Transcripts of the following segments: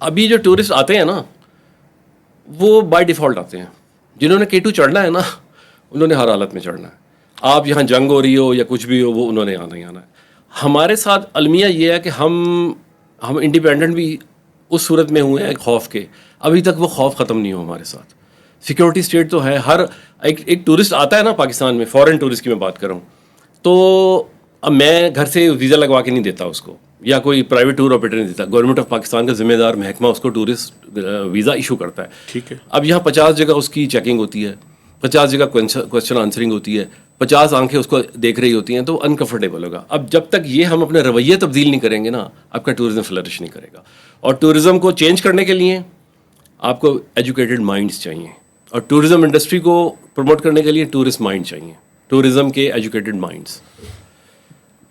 ابھی جو ٹورسٹ آتے ہیں نا وہ بائی ڈیفالٹ آتے ہیں. جنہوں نے K2 چڑھنا ہے نا انہوں نے ہر حالت میں چڑھنا ہے. آپ یہاں جنگ ہو رہی ہو یا کچھ بھی ہو وہ انہوں نے آنا ہی آنا ہے. ہمارے ساتھ المیہ یہ ہے کہ ہم انڈیپینڈنٹ بھی اس صورت میں ہوئے ہیں خوف کے. ابھی تک وہ خوف ختم نہیں ہو ہمارے ساتھ. سیکورٹی اسٹیٹ تو ہے. ہر ایک ٹورسٹ آتا ہے نا پاکستان میں, فورن ٹورسٹ کی میں بات کروں تو اب میں گھر سے ویزا لگوا کے نہیں دیتا اس کو, یا کوئی پرائیویٹ ٹور آپریٹر نہیں دیتا. گورنمنٹ آف پاکستان کا ذمہ دار محکمہ اس کو ٹورسٹ ویزا ایشو کرتا ہے. ٹھیک ہے. اب یہاں 50 جگہ اس کی چیکنگ ہوتی ہے, 50 جگہ کوشچن آنسرنگ ہوتی ہے, 50 آنکھیں اس کو دیکھ رہی ہوتی ہیں, تو انکمفرٹیبل ہوگا. اب جب تک یہ ہم اپنے رویے تبدیل نہیں کریں گے نا آپ کا ٹورزم فلرش نہیں کرے گا. اور ٹورزم کو چینج کرنے کے لیے آپ کو ایجوکیٹڈ مائنڈس چاہیے, اور ٹورزم انڈسٹری کو پروموٹ کرنے کے لیے ٹورسٹ مائنڈ چاہیے, ٹورزم کے ایجوکیٹڈ مائنڈس.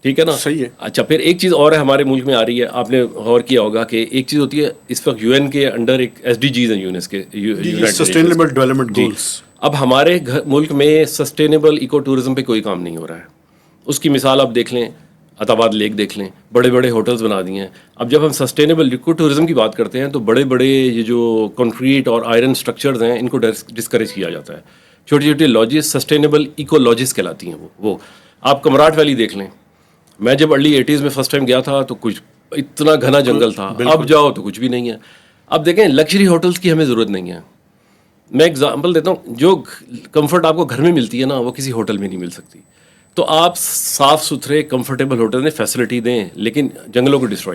ٹھیک ہے نا. صحیح ہے. اچھا, پھر ایک چیز اور ہے ہمارے ملک میں آ رہی ہے, آپ نے غور کیا ہوگا کہ ایک چیز ہوتی ہے اس وقت UN کے انڈر ایک SDGs ہیں, یونس کے سسٹینیبل ڈیولپمنٹ گولز. اب ہمارے ملک میں سسٹینیبل ایکو ٹورزم پہ کوئی کام نہیں ہو رہا ہے. اس کی مثال آپ دیکھ لیں, عطاباد لیک دیکھ لیں, بڑے بڑے ہوٹلز بنا دیے ہیں. اب جب ہم سسٹینیبل ایکو ٹورزم کی بات کرتے ہیں تو بڑے بڑے یہ جو کنکریٹ اور آئرن اسٹرکچرز ہیں ان کو ڈسکریج کیا جاتا ہے. چھوٹی چھوٹی لاجز سسٹینیبل ایکو لاجز کہلاتی ہیں. وہ آپ کمراٹ ویلی دیکھ لیں. میں جب ارلی 80s میں فرسٹ ٹائم گیا تھا تو کچھ اتنا گھنا جنگل تھا, اب جاؤ تو کچھ بھی نہیں ہے. اب دیکھیں لگژری ہوٹلس کی ہمیں ضرورت نہیں ہے. میں ایگزامپل دیتا ہوں, جو کمفرٹ آپ کو گھر میں ملتی ہے نا وہ کسی ہوٹل میں نہیں مل سکتی. تو آپ صاف ستھرے کمفرٹیبل ہوٹل میں فیسلٹی دیں لیکن جنگلوں کو ڈسٹرائے